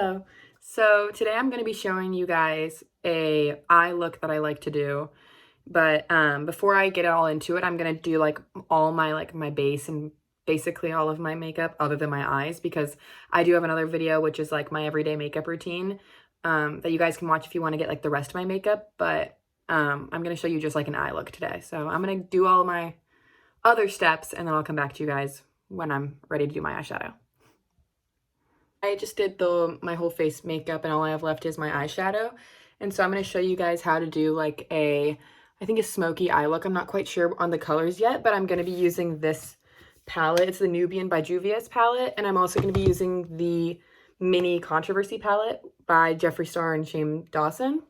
Hello. So today I'm going to be showing you guys a eye look that I like to do. But before I get all into it, I'm going to do like all my base and basically all of my makeup other than my eyes, because I do have another video which is like my everyday makeup routine that you guys can watch if you want to get like the rest of my makeup. But I'm going to show you just like an eye look today. So I'm going to do all my other steps and then I'll come back to you guys when I'm ready to do my eyeshadow. I just did my whole face makeup and all I have left is my eyeshadow. And so I'm going to show you guys how to do like I think a smoky eye look. I'm not quite sure on the colors yet, but I'm going to be using this palette. It's the Nubian by Juvia's palette. And I'm also going to be using the Mini Controversy palette by Jeffree Star and Shane Dawson.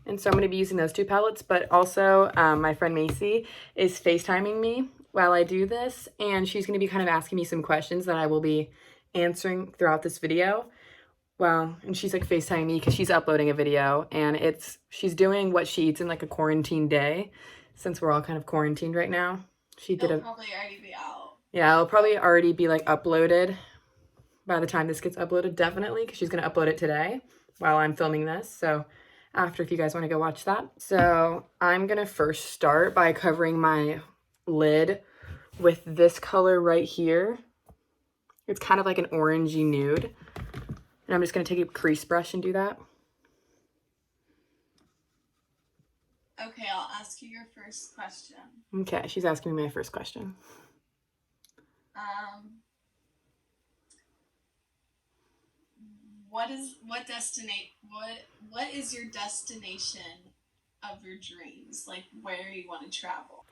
And so I'm going to be using those two palettes, but also my friend Macy is FaceTiming me while I do this. And she's going to be kind of asking me some questions that I will be answering throughout this video. Well, and she's like FaceTiming me because she's uploading a video and she's doing what she eats in like a quarantine day, since we're all kind of quarantined right now. It'll probably already be out. Yeah, it'll probably already be like uploaded by the time this gets uploaded, definitely, because she's going to upload it today while I'm filming this. So after, if you guys want to go watch that. So I'm going to first start by covering my lid with this color right here. It's kind of like an orangey nude. And I'm just going to take a crease brush and do that. Okay, I'll ask you your first question. Okay, she's asking me my first question. What is your destination of your dreams? Like, where you want to travel?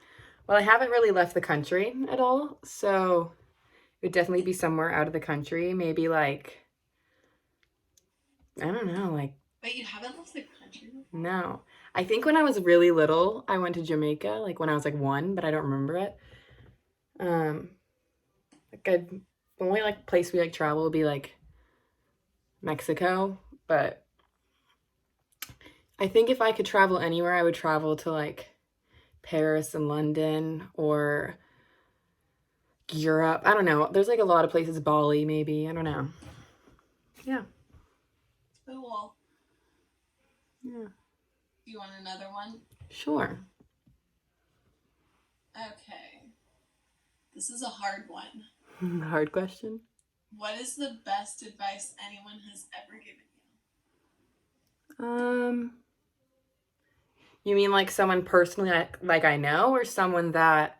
Well, I haven't really left the country at all, so it would definitely be somewhere out of the country. Maybe like, I don't know, like... But you haven't left the country before? No. I think when I was really little, I went to Jamaica, like when I was like 1, but I don't remember it. The only like place we like travel would be like Mexico, but I think if I could travel anywhere, I would travel to like Paris and London or Europe. I don't know. There's like a lot of places. Bali, maybe. I don't know. Yeah. Cool. Yeah. You want another one? Sure. Okay. This is a hard one. Hard question. What is the best advice anyone has ever given you? You mean like someone personally like I know, or someone that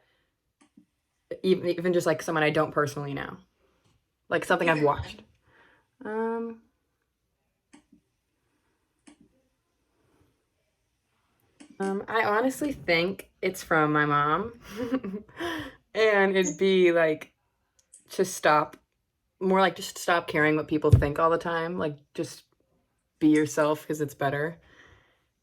even just like someone I don't personally know? Like something I've watched. I honestly think it's from my mom. And it'd be like just stop caring what people think all the time. Like just be yourself, because it's better.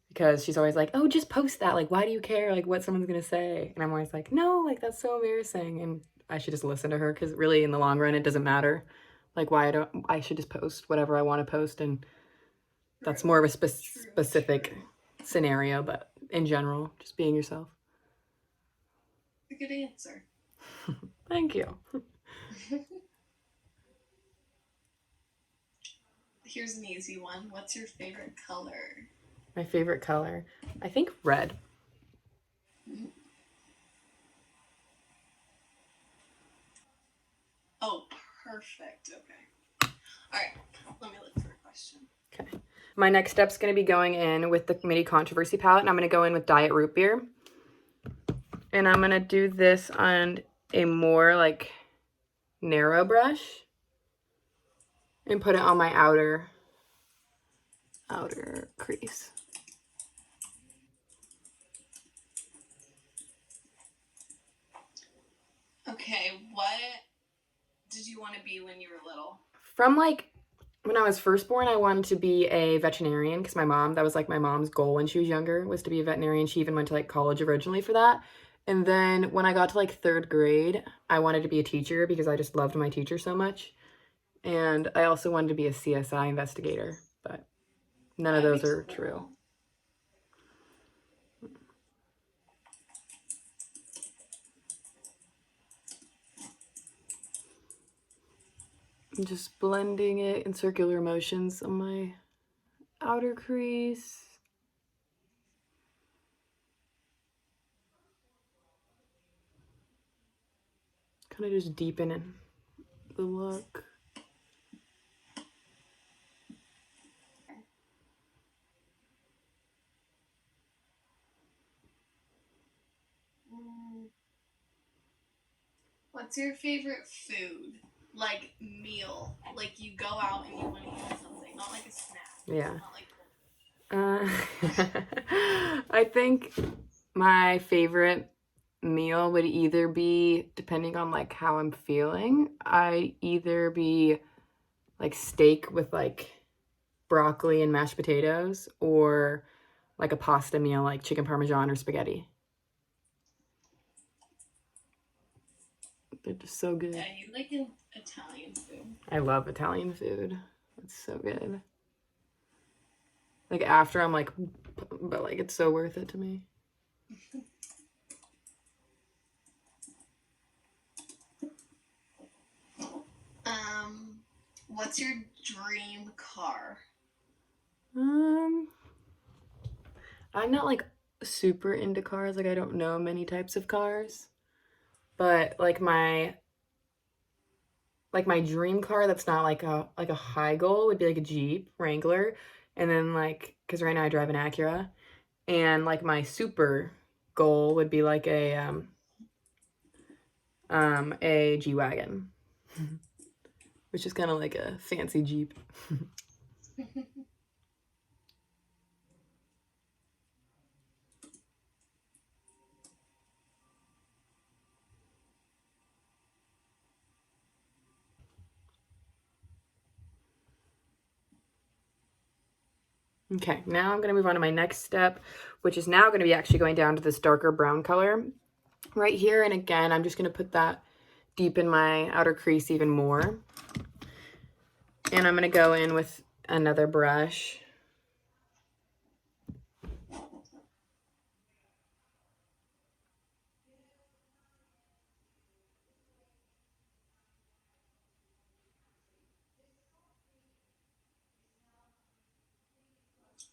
Because she's always like, oh, just post that. Like, why do you care like what someone's gonna say? And I'm always like, no, like that's so embarrassing. And I should just listen to her, because really in the long run it doesn't matter. Like I should just post whatever I want to post, and that's more of a specific scenario, but in general, just being yourself. A good answer. Thank you. Here's an easy one. What's your favorite color? My favorite color? I think red. Oh, perfect. Okay. All right. Let me look for a question. Okay. My next step's going to be going in with the Mini Controversy palette, and I'm going to go in with Diet Root Beer. And I'm going to do this on a more like narrow brush and put it on my outer crease. Okay, what did you want to be when you were little? From like when I was first born, I wanted to be a veterinarian, because that was like my mom's goal when she was younger, was to be a veterinarian. She even went to like college originally for that. And then when I got to like 3rd grade, I wanted to be a teacher because I just loved my teacher so much. And I also wanted to be a CSI investigator, but none of those are true. I'm just blending it in circular motions on my outer crease. Kind of just deepen the look. What's your favorite food? Like meal. Like you go out and you want to eat something, not like a snack. Yeah. Not like I think my favorite meal would either be, depending on like how I'm feeling, I'd either be like steak with like broccoli and mashed potatoes, or like a pasta meal like chicken parmesan or spaghetti. They're just so good. Yeah, you like an Italian food. I love Italian food. It's so good. Like after I'm like, but like it's so worth it to me. What's your dream car? I'm not like super into cars. Like I don't know many types of cars, but like my dream car that's not like a high goal would be like a Jeep Wrangler, and then like because right now I drive an Acura, and like my super goal would be like a G-Wagon, which is kind of like a fancy Jeep. Okay, now I'm going to move on to my next step, which is now going to be actually going down to this darker brown color right here. And again, I'm just going to put that deep in my outer crease even more. And I'm going to go in with another brush.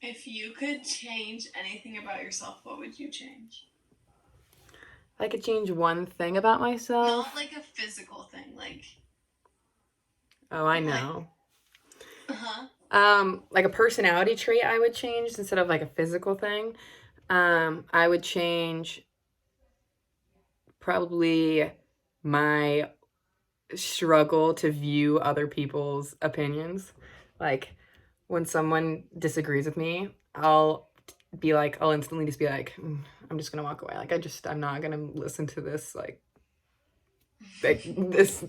If you could change anything about yourself, what would you change? If I could change one thing about myself. Not like a physical thing, like. Oh, I know. Uh-huh. Like a personality trait I would change instead of like a physical thing. I would change probably my struggle to view other people's opinions. Like when someone disagrees with me, I'll instantly just be like, I'm just gonna walk away. Like I'm not gonna listen to this like this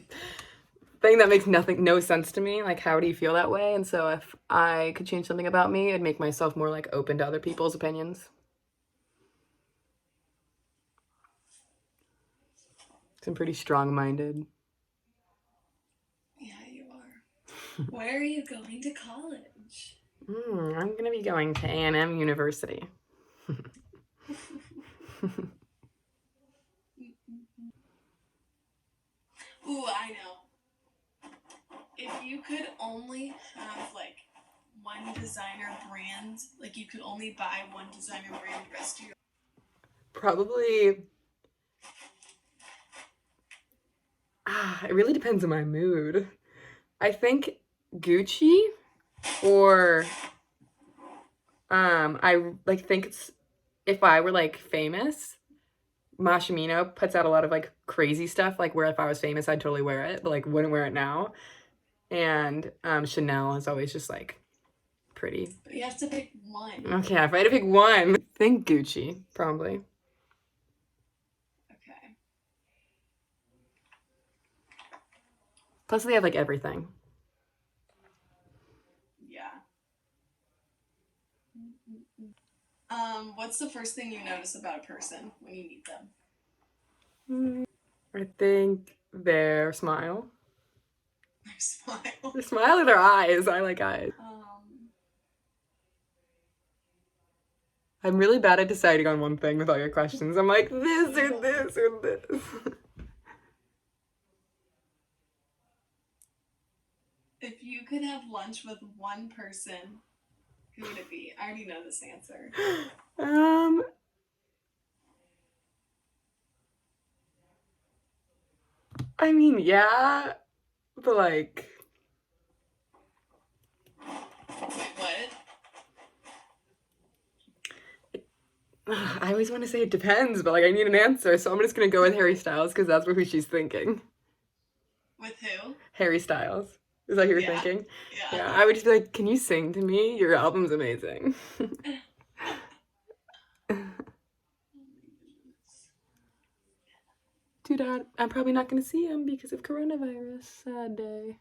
thing that makes no sense to me. Like, how do you feel that way? And so if I could change something about me, it'd make myself more like open to other people's opinions. I'm pretty strong-minded. Yeah, you are. Where are you going to college? I'm gonna be going to A&M University. Ooh, I know. If you could only have like one designer brand, like you could only buy one designer brand the rest of your Probably, it really depends on my mood. I think Gucci, or I like think it's, if I were like famous, Mashimino puts out a lot of like crazy stuff, like where if I was famous I'd totally wear it, but like wouldn't wear it now. And Chanel is always just like pretty. But you have to pick one. Okay, if I had to pick one, I think Gucci, probably. Okay. Plus they have like everything. Yeah. What's the first thing you notice about a person when you meet them? I think their smile. Their smile. Their smile or their eyes. I like eyes. I'm really bad at deciding on one thing with all your questions. I'm like, this or this or this. If you could have lunch with one person, who would it be? I already know this answer. Um, I mean, yeah, but like, Wait, what? I always want to say it depends, but like, I need an answer, so I'm just gonna go with Harry Styles because that's who she's thinking. With who? Harry Styles. Is that who you're Yeah. thinking? Yeah. Yeah, I would just be like, can you sing to me? Your album's amazing. Too bad. I'm probably not going to see him because of coronavirus. Sad day.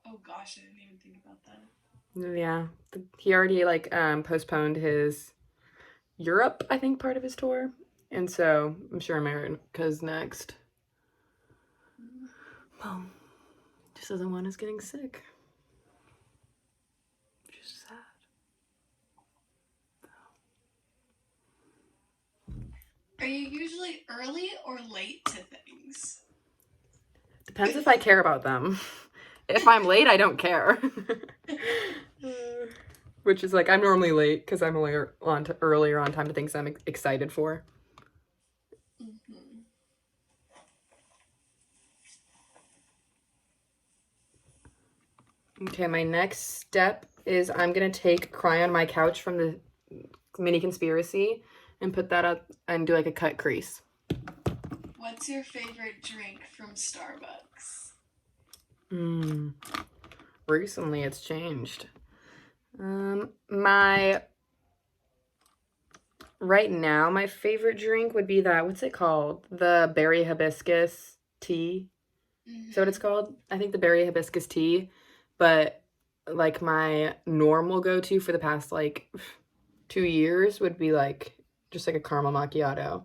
Oh gosh, I didn't even think about that. Yeah, he already like postponed his Europe, I think, part of his tour, and so I'm sure America's next. Well, just doesn't want us getting sick. Which is sad. Are you usually early or late to things? Depends if I care about them. If I'm late, I don't care. Which is like, I'm normally late because I'm earlier on time to things I'm excited for. Mm-hmm. Okay, my next step is I'm going to take Cry on My Couch from the Mini Conspiracy and put that up and do like a cut crease. What's your favorite drink from Starbucks? Recently it's changed. Right now, my favorite drink would be that, what's it called? The berry hibiscus tea. Is that what it's called? I think the berry hibiscus tea. But like my normal go-to for the past like 2 years would be like just like a caramel macchiato.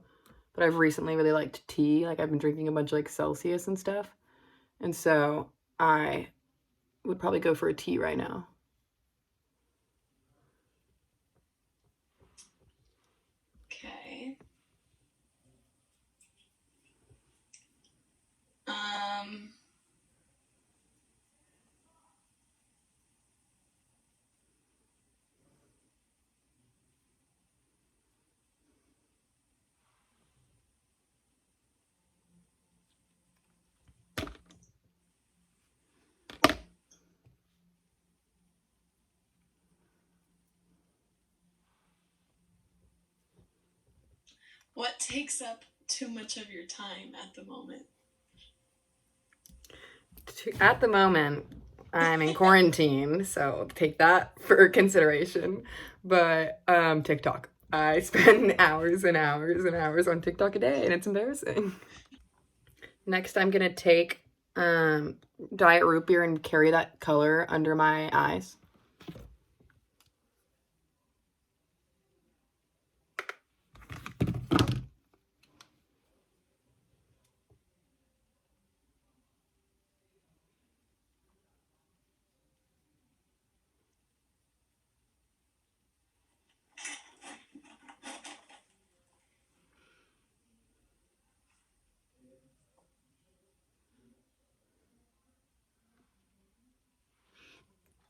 But I've recently really liked tea. Like I've been drinking a bunch of like Celsius and stuff. And so I would probably go for a tea right now. Okay. What takes up too much of your time at the moment? At the moment, I'm in quarantine, so take that for consideration. But TikTok. I spend hours and hours and hours on TikTok a day, and it's embarrassing. Next, I'm gonna take Diet Root Beer and carry that color under my eyes.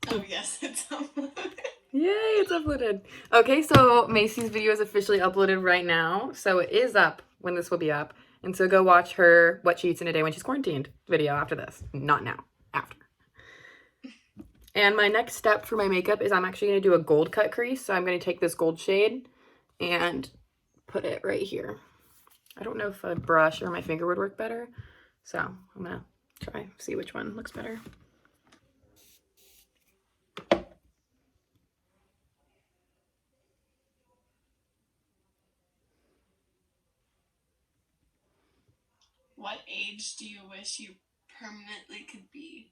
Oh yes, it's uploaded. Yay, it's uploaded. Okay, so Macy's video is officially uploaded right now. So it is up when this will be up. And so go watch her What She Eats in a Day when she's quarantined video after this. Not now, after. And my next step for my makeup is I'm actually going to do a gold cut crease. So I'm going to take this gold shade and put it right here. I don't know if a brush or my finger would work better. So I'm going to try, see which one looks better. What age do you wish you permanently could be?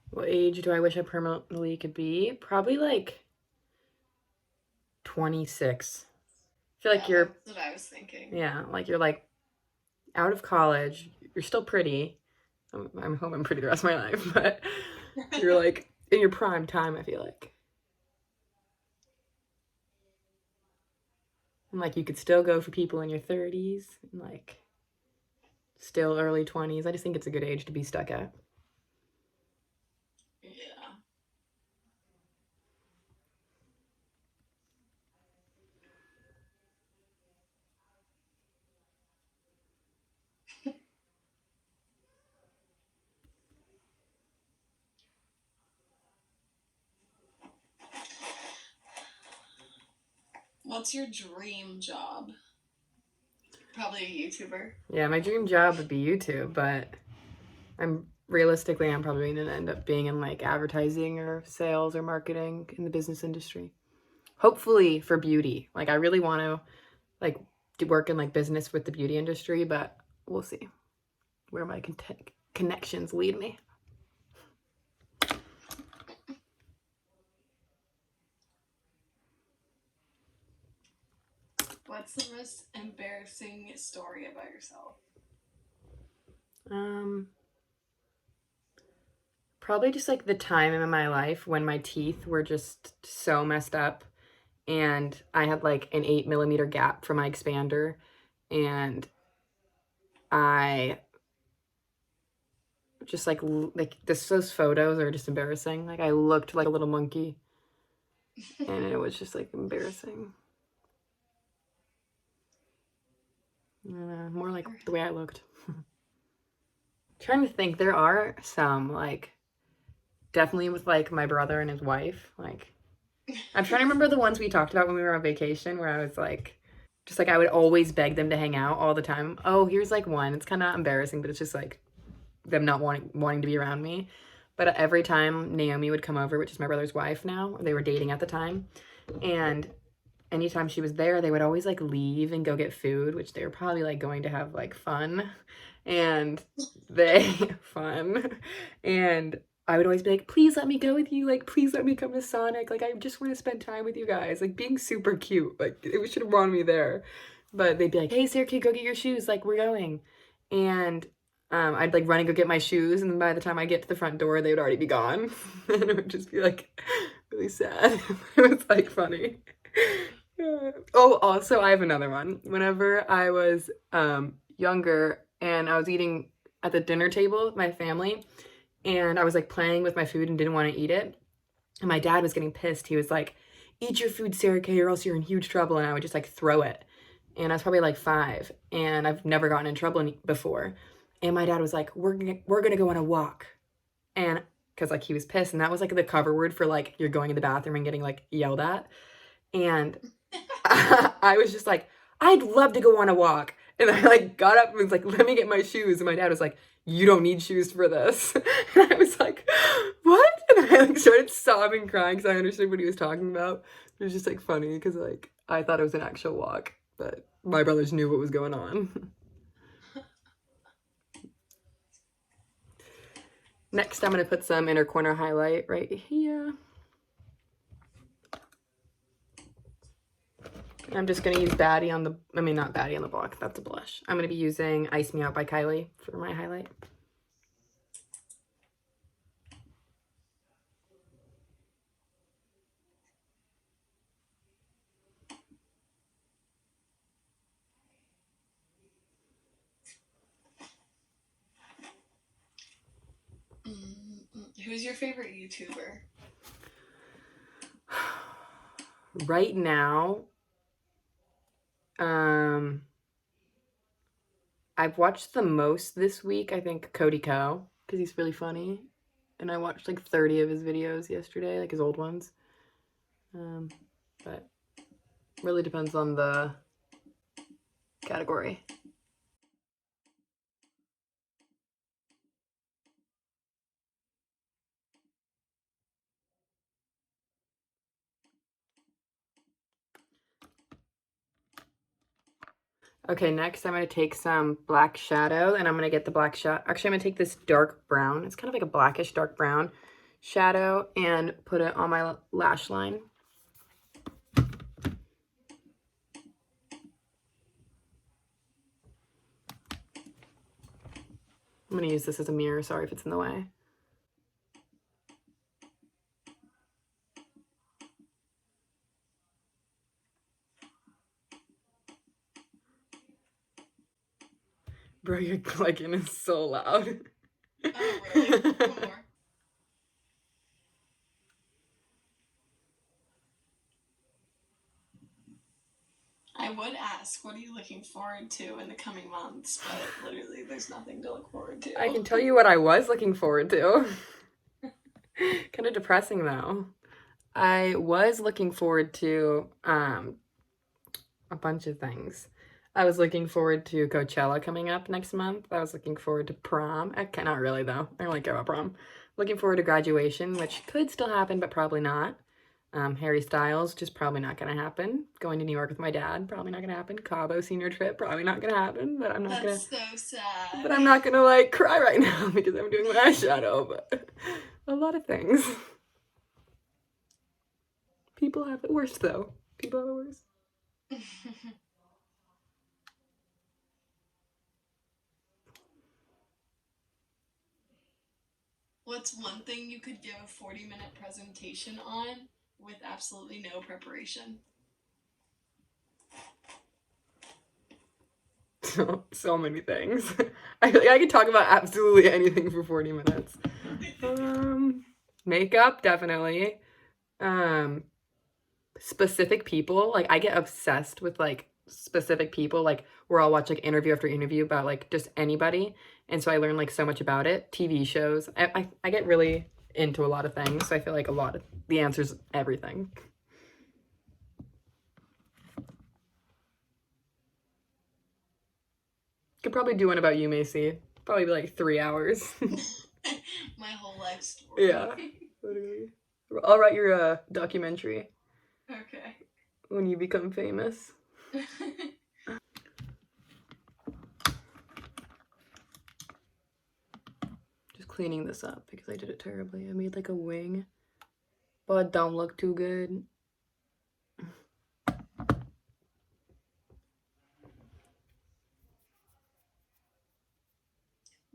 What age do I wish I permanently could be? Probably like 26. I feel like you're, That's what I was thinking. yeah, like you're like out of college. You're still pretty. I'm home, I'm pretty the rest of my life, but you're like in your prime time, I feel like. And like you could still go for people in your 30s and like still early 20s. I just think it's a good age to be stuck at. What's your dream job? Probably a YouTuber. Yeah, my dream job would be YouTube, but I'm probably gonna end up being in like advertising or sales or marketing in the business industry. Hopefully for beauty. Like I really want to like work in like business with the beauty industry, but we'll see where my connections lead me. What's the most embarrassing story about yourself? Probably just like the time in my life when my teeth were just so messed up and I had like an 8 millimeter gap for my expander, and I just like those photos are just embarrassing. Like I looked like a little monkey and it was just like embarrassing. More like the way I looked. Trying to think, there are some like definitely with like my brother and his wife. Like I'm trying to remember the ones we talked about when we were on vacation where I was like just like I would always beg them to hang out all the time. Oh, here's like one. It's kind of embarrassing, but it's just like them not wanting to be around me. But every time Naomi would come over, which is my brother's wife now, they were dating at the time, and anytime she was there, they would always like leave and go get food, which they were probably like going to have like fun, and they fun, and I would always be like, please let me go with you, like please let me come to Sonic, like I just want to spend time with you guys, like being super cute, like it should have wanted me there, but they'd be like, hey Sarah-Kaye, go get your shoes, like we're going, and I'd like run and go get my shoes, and then by the time I get to the front door, they would already be gone, and it would just be like really sad. It was like funny. Oh, also, I have another one. Whenever I was younger and I was eating at the dinner table with my family, and I was like playing with my food and didn't want to eat it, and my dad was getting pissed. He was like, eat your food, Sarah-Kaye, or else you're in huge trouble. And I would just like throw it. And I was probably like 5, and I've never gotten in trouble before. And my dad was like, we're gonna go on a walk. And because like he was pissed, and that was like the cover word for like you're going in the bathroom and getting like yelled at. And I was just like, I'd love to go on a walk. And I like got up and was like, let me get my shoes. And my dad was like, you don't need shoes for this. And I was like, what? And I like started sobbing, crying because I understood what he was talking about. It was just like funny because like I thought it was an actual walk, but my brothers knew what was going on. Next, I'm going to put some inner corner highlight right here. I'm just going to use not Baddie on the Block. That's a blush. I'm going to be using Ice Me Out by Kylie for my highlight. Who's your favorite YouTuber? Right now, I've watched the most this week, I think, Cody Ko, because he's really funny. And I watched like 30 of his videos yesterday, like his old ones. But really depends on the category. Okay, next I'm going to take some black shadow, and I'm going to get the black shadow. Actually, I'm going to take this dark brown. It's kind of like a blackish dark brown shadow and put it on my lash line. I'm going to use this as a mirror. Sorry if it's in the way. Bro, your clicking is so loud. Oh, really? One more. I would ask, what are you looking forward to in the coming months? But literally, there's nothing to look forward to. I can tell you what I was looking forward to. Kind of depressing though. I was looking forward to a bunch of things. I was looking forward to Coachella coming up next month. I was looking forward to prom. Not really, though. I don't really care about prom. Looking forward to graduation, which could still happen, but probably not. Harry Styles, just probably not going to happen. Going to New York with my dad, probably not going to happen. Cabo senior trip, probably not going to happen. But That's so sad. But I'm not going to like cry right now because I'm doing my eyeshadow. But a lot of things. People have it worse, though. People have it worse. What's one thing you could give a 40-minute presentation on with absolutely no preparation? So many things. I feel like I could talk about absolutely anything for 40 minutes. Makeup, definitely. Specific people. Like, I get obsessed with, like, specific people, like, where I'll watch, like, interview after interview about, like, just anybody. And so I learn, like, so much about it. TV shows. I get really into a lot of things. So I feel like a lot of the answer's everything. Could probably do one about you, Macy. Probably be like 3 hours. My whole life story. Yeah, literally. I'll write your documentary. Okay. When you become famous. Just cleaning this up because I did it terribly. I made like a wing, but it don't look too good.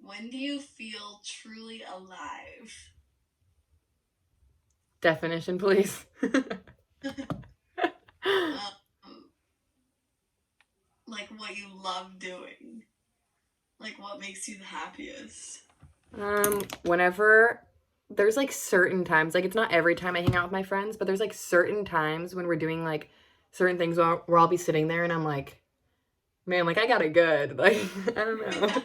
When do you feel truly alive? Definition, please. Like what you love doing. Like what makes you the happiest. Whenever there's like certain times, like it's not every time I hang out with my friends, but there's like certain times when we're doing like certain things where I'll be sitting there and I'm like, man, like I got it good. Like, I don't know. Like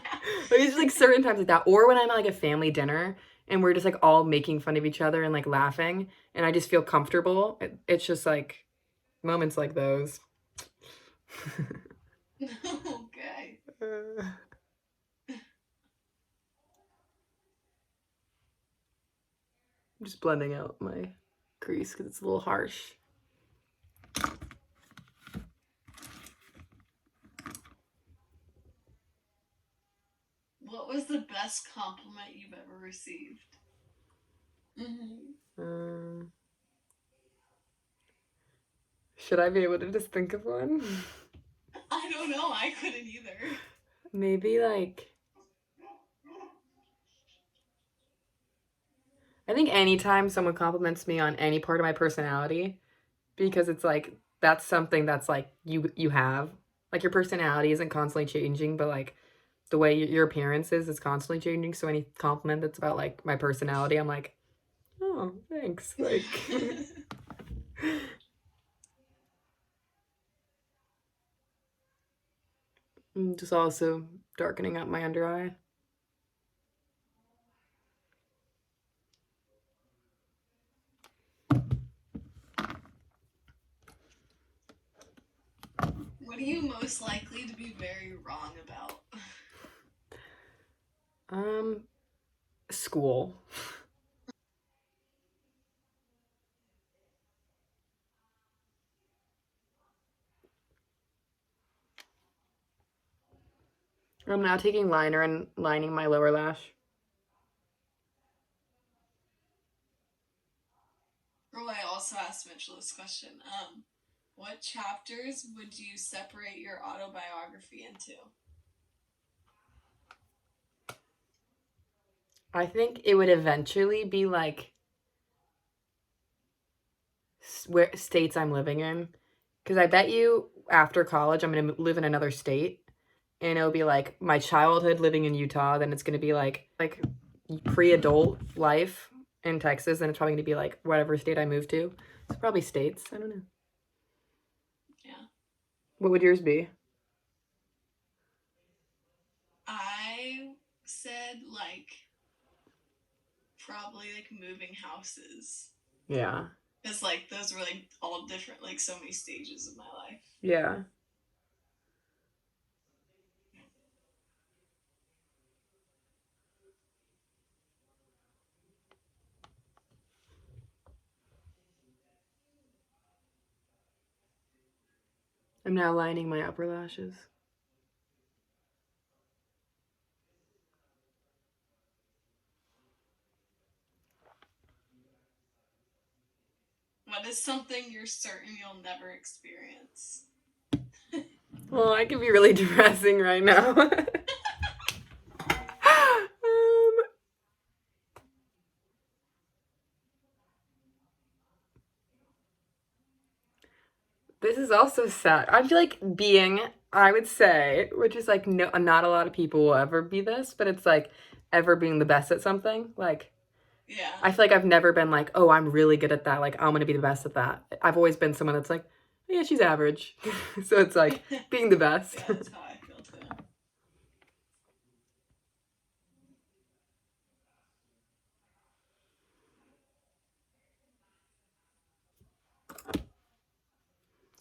it's just like certain times like that. Or when I'm at like a family dinner and we're just like all making fun of each other and like laughing and I just feel comfortable. It's just like moments like those. Okay. I'm just blending out my crease because it's a little harsh. What was the best compliment you've ever received? Should I be able to just think of one? I don't know. I couldn't either. Maybe like, I think anytime someone compliments me on any part of my personality, because it's like that's something that's like you have, like your personality isn't constantly changing, but like the way your appearance is constantly changing. So any compliment that's about like my personality, I'm like, oh, thanks. Like, I'm just also darkening up my under eye. What are you most likely to be very wrong about? School. I'm now taking liner and lining my lower lash. Oh, I also asked Mitchell this question. What chapters would you separate your autobiography into? I think it would eventually be like where states I'm living in, because I bet you after college I'm gonna live in another state, and it'll be like my childhood living in Utah. Then it's gonna be like pre-adult life in Texas, and it's probably gonna be like whatever state I move to. It's probably states. I don't know. Yeah. What would yours be? I said like probably like moving houses. Yeah. Because like those were like all different, like so many stages of my life. Yeah. I'm now lining my upper lashes. What is something you're certain you'll never experience? Well, I could be really depressing right now. This is also sad. I feel like I would say, which is like no, not a lot of people will ever be this, but it's like ever being the best at something. Like, yeah. I feel like I've never been like, oh, I'm really good at that. Like, I'm gonna be the best at that. I've always been someone that's like, oh, yeah, she's average. So it's like being the best. Yeah, that's how I feel too.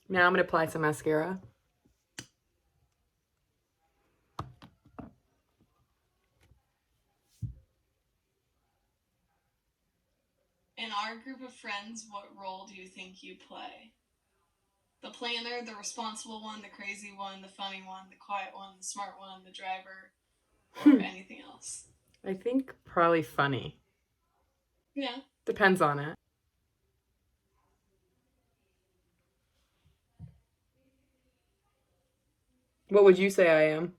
Now I'm gonna apply some mascara. In our group of friends, what role do you think you play? The planner, the responsible one, the crazy one, the funny one, the quiet one, the smart one, the driver, or anything else? I think probably funny. Yeah. Depends on it. What would you say I am?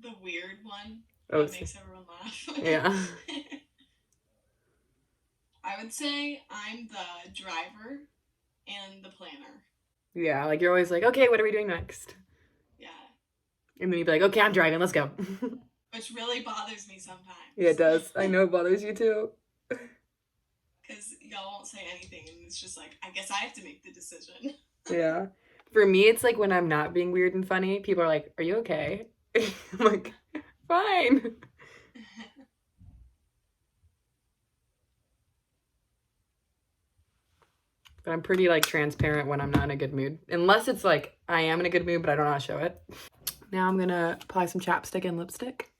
The weird one. Oh, That makes everyone laugh. Yeah. I would say I'm the driver and the planner. Yeah, like you're always like, okay, what are we doing next? Yeah. And then you'd be like, okay, I'm driving, let's go. Which really bothers me sometimes. Yeah, it does. I know it bothers you too. Because y'all won't say anything, and it's just like, I guess I have to make the decision. Yeah. For me, it's like when I'm not being weird and funny, people are like, are you okay? I'm like, fine. But I'm pretty like transparent when I'm not in a good mood. Unless it's like I am in a good mood, but I don't know how to show it. Now I'm gonna apply some chapstick and lipstick.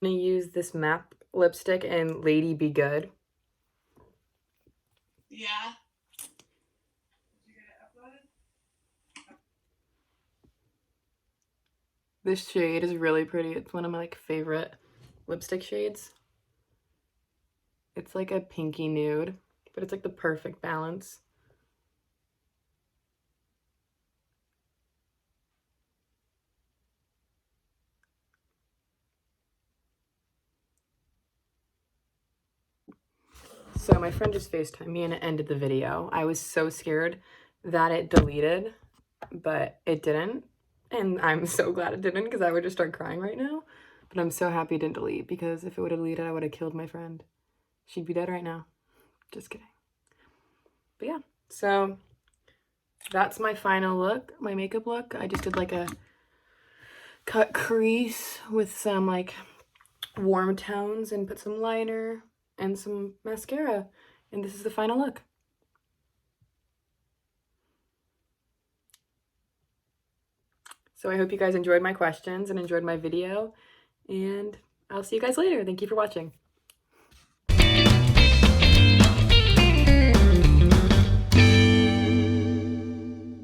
I'm gonna use this MAP lipstick in Lady Be Good. Yeah. This shade is really pretty. It's one of my like favorite lipstick shades. It's like a pinky nude, but it's like the perfect balance. So my friend just FaceTimed me and it ended the video. I was so scared that it deleted, but it didn't. And I'm so glad it didn't because I would just start crying right now. But I'm so happy it didn't delete because if it would have deleted, I would have killed my friend. She'd be dead right now. Just kidding. But yeah, so that's my final look, my makeup look. I just did like a cut crease with some like warm tones and put some liner and some mascara. And this is the final look. So I hope you guys enjoyed my questions and enjoyed my video. And I'll see you guys later. Thank you for watching.